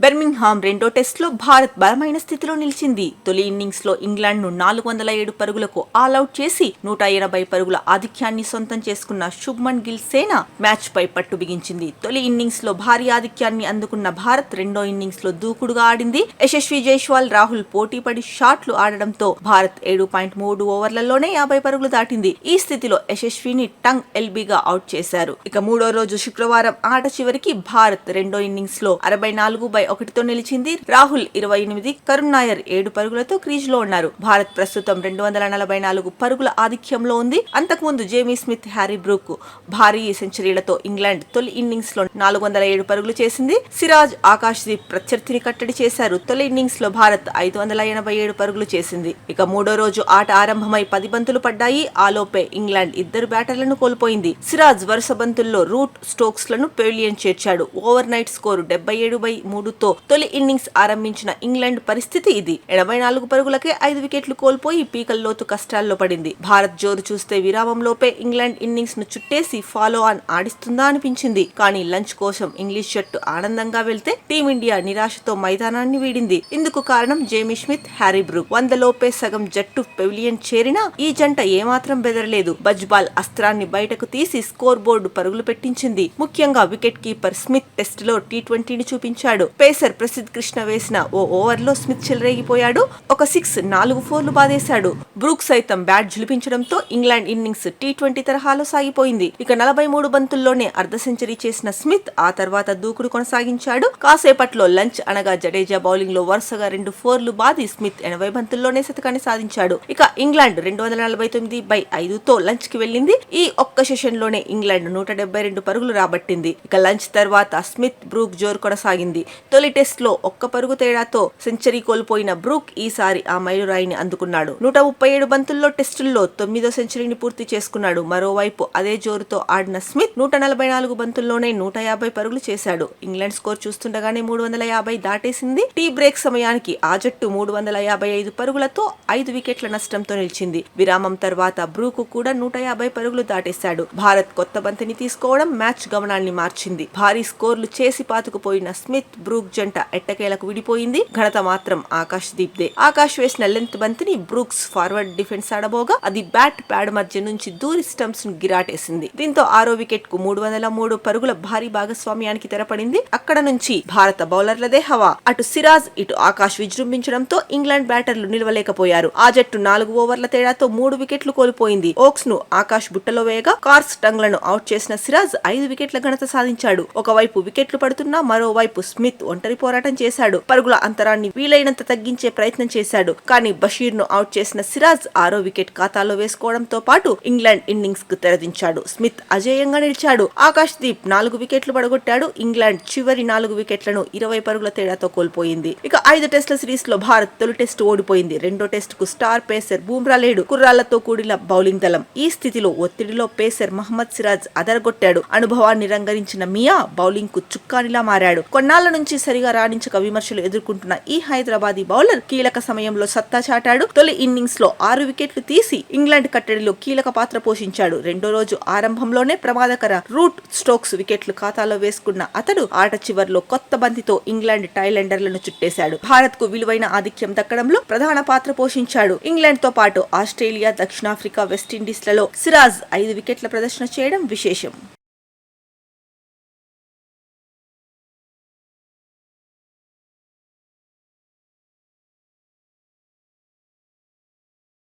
బెర్మింగ్హామ్ రెండో టెస్టులో భారత్ బలమైన స్థితిలో నిలిచింది. తొలి ఇన్నింగ్స్ లో ఇంగ్లాండ్ ను 407 పరుగులకు ఆల్అౌట్ చేసి 180 పరుగుల ఆధిక్యాన్ని సొంతం చేసుకున్న శుభ్మన్ గిల్ సేన మ్యాచ్ పై పట్టు బిగించింది. తొలి ఇన్నింగ్స్ లో భారీ ఆధిక్యాన్ని అందుకున్న భారత్ రెండో ఇన్నింగ్స్ లో దూకుడుగా ఆడింది. యశస్వి జైస్వాల్, రాహుల్ పోటీపడి షాట్లు ఆడడంతో భారత్ 7.3 ఓవర్లలోనే 50 పరుగులు దాటింది. ఈ స్థితిలో యశస్విని టంగ్ ఎల్బీగా అవుట్ చేశారు. ఇక మూడో రోజు శుక్రవారం ఆట చివరికి భారత్ రెండో ఇన్నింగ్స్ లో 64/1తో నిలిచింది. రాహుల్ 28, కరుణ్ నాయర్ 7 పరుగులతో క్రీజ్ లో ఉన్నారు. భారత్ ప్రస్తుతం 244 పరుగుల ఆధిక్యంలో ఉంది. అంతకుముందు జేమీ స్మిత్, హ్యారీ బ్రూక్ భారీ సెంచరీలతో ఇంగ్లాండ్ తొలి ఇన్నింగ్స్ లో 407 పరుగులు చేసింది. సిరాజ్, ఆకాష్ దీప్ ప్రత్యర్థిని కట్టడి చేశారు. తొలి ఇన్నింగ్స్ లో భారత్ 587 పరుగులు చేసింది. ఇక మూడో రోజు ఆట ఆరంభమై 10 బంతులు పడ్డాయి. ఆలోపే ఇంగ్లాండ్ 2 బ్యాటర్లను కోల్పోయింది. సిరాజ్ వరుస బంతుల్లో రూట్, స్టోక్స్ లను పెవిలియన్ చేర్చాడు. ఓవర్ నైట్ స్కోరు 77/3తో తొలి ఇన్నింగ్స్ ఆరంభించిన ఇంగ్లాండ్ పరిస్థితి ఇది. 84 పరుగులకే 5 వికెట్లు కోల్పోయి పీకల్లోతు కష్టాల్లో పడింది. భారత్ జోరు చూస్తే విరామంలోపే ఇంగ్లాండ్ ఇన్నింగ్స్ ను చుట్టేసి ఫాలో ఆన్ ఆడిస్తుందా అనిపించింది. కానీ లంచ్ కోసం ఇంగ్లీష్ జట్టు ఆనందంగా వెళ్తే టీమిండియా నిరాశతో మైదానాన్ని వీడింది. ఇందుకు కారణం జేమీ స్మిత్, హ్యారీ బ్రూక్. 100 లోపే సగం జట్టు పెవిలియన్ చేరినా ఈ జంట ఏమాత్రం బెదరలేదు. బజ్బాల్ అస్త్రాన్ని బయటకు తీసి స్కోర్ బోర్డు పరుగులు పెట్టించింది. ముఖ్యంగా వికెట్ కీపర్ స్మిత్ టెస్టులో T20ని చూపించాడు. పేసర్ ప్రసిద్ధ్ కృష్ణ వేసిన ఓ ఓవర్లో స్మిత్ చెలరేగిపోయాడు. ఒక 6, 4 4లు బాదేశాడు. బ్రూక్ సైతం బ్యాట్ ఝులిపించడంతో ఇంగ్లాండ్ ఇన్నింగ్స్ T20 తరహాలో సాగిపోయింది. ఇక 43 బంతుల్లోనే అర్ధ సెంచరీ చేసిన స్మిత్ ఆ తర్వాత దూకుడు కొనసాగించాడు. కాసేపట్లో లంచ్ అనగా జడేజా బౌలింగ్ లో వరుసగా 2 4లు బాది స్మిత్ 80 బంతుల్లోనే శతకాన్ని సాధించాడు. ఇక ఇంగ్లాండ్ 249/5తో లంచ్ కి వెళ్లింది. ఈ ఒక్క సెషన్ లోనే ఇంగ్లాండ్ 172 పరుగులు రాబట్టింది. ఇక లంచ్ తర్వాత స్మిత్, బ్రూక్ జోరు కొనసాగింది. తొలి టెస్ట్ లో 1 పరుగు తేడాతో సెంచరీ కోల్పోయిన బ్రూక్ ఈసారి ఆ మైలురాయిని అందుకున్నాడు. 137 బంతుల్లో టెస్టుల్లో 9వ సెంచరీని పూర్తి చేసుకున్నాడు. మరోవైపు అదే జోరుతో ఆడిన స్మిత్ 144 బంతుల్లోనే 150 పరుగులు చేశాడు. ఇంగ్లాండ్ స్కోర్ చూస్తుండగానే 350 దాటేసింది. టీ బ్రేక్ సమయానికి ఆ జట్టు 355 పరుగులతో 5 వికెట్ల నష్టంతో నిలిచింది. విరామం తర్వాత బ్రూక్ కూడా 150 పరుగులు దాటేశాడు. భారత్ కొత్త బంతిని తీసుకోవడం మ్యాచ్ గమనాన్ని మార్చింది. భారీ స్కోర్లు చేసి పాతుకుపోయిన స్మిత్, బ్రూక్ జంట ఎట్టకేలకు విడిపోయింది. ఘనత మాత్రం ఆకాష్ దీప్ దే. ఆకాష్ వేసిన లెంత్ బంతిని బ్రూక్స్ ఫార్వర్డ్ డిఫెన్స్ ఆడబోగా అది బ్యాట్ ప్యాడ్ మధ్య నుంచి దూరి స్టంప్స్ ను గిరాటేసింది. దీంతో 6వ వికెట్ కు 303 పరుగుల భారీ భాగస్వామ్యానికి తెరపడింది. అక్కడ నుంచి భారత బౌలర్లదే హవా. అటు సిరాజ్, ఇటు ఆకాష్ విజృంభించడంతో ఇంగ్లాండ్ బ్యాటర్లు నిలవలేకపోయారు. ఆ జట్టు 4 ఓవర్ల తేడాతో 3 వికెట్లు కోల్పోయింది. ఓక్స్ ను ఆకాష్ బుట్టలో వేయగా కార్స్ టంగ్లను అవుట్ చేసిన సిరాజ్ 5 వికెట్ల ఘనత సాధించాడు. ఒకవైపు వికెట్లు పడుతున్నా మరోవైపు స్మిత్ ఒంటరి పోరాటం చేశాడు. పరుగుల అంతరాన్ని వీలైనంత తగ్గించే ప్రయత్నం చేశాడు. కానీ బషీర్ ను అవుట్ చేసిన సిరాజ్ 6వ వికెట్ ఖాతాలో వేసుకోవడంతో పాటు ఇంగ్లాండ్ ఇన్నింగ్స్ కు తెరదించాడు. స్మిత్ అజేయంగా నిలిచాడు. ఆకాష్ దీప్ 4 వికెట్లు పడగొట్టాడు. ఇంగ్లాండ్ చివరి 4 వికెట్లను 20 పరుగుల తేడాతో కోల్పోయింది. ఇక 5 టెస్టుల సిరీస్ లో భారత్ తొలి టెస్టు ఓడిపోయింది. రెండో టెస్ట్ కు స్టార్ పేసర్ బూమ్రా లేడు. కుర్రాళ్లతో కూడిన బౌలింగ్ దళం. ఈ స్థితిలో ఒత్తిడిలో పేసర్ మహమ్మద్ సిరాజ్ అదరగొట్టాడు. అనుభవాన్ని రంగరించిన మియా బౌలింగ్ కు చుక్కానిలా మారాడు. కొన్నాళ్ల నుంచి సరిగా రాణించక విమర్శలు ఎదుర్కొంటున్న ఈ హైదరాబాదీ బౌలర్ కీలక సమయంలో సత్తా చాటాడు. తొలి ఇన్నింగ్స్ లో 6 వికెట్లు తీసి ఇంగ్లాండ్ కట్టడిలో కీలక పాత్ర పోషించాడు. రెండో రోజు ఆరంభంలోనే ప్రమాదకర రూట్, స్టోక్స్ వికెట్లు ఖాతాలో వేసుకున్న అతడు ఆట చివర్లో కొత్త బంతితో ఇంగ్లాండ్ టైలెండర్లను చుట్టేశాడు. భారత్ కు విలువైన ఆధిక్యం దక్కడంలో ప్రధాన పాత్ర పోషించాడు. ఇంగ్లాండ్ తో పాటు ఆస్ట్రేలియా, దక్షిణాఫ్రికా, వెస్టిండీస్ లలో సిరాజ్ 5 వికెట్ల ప్రదర్శన చేయడం విశేషం.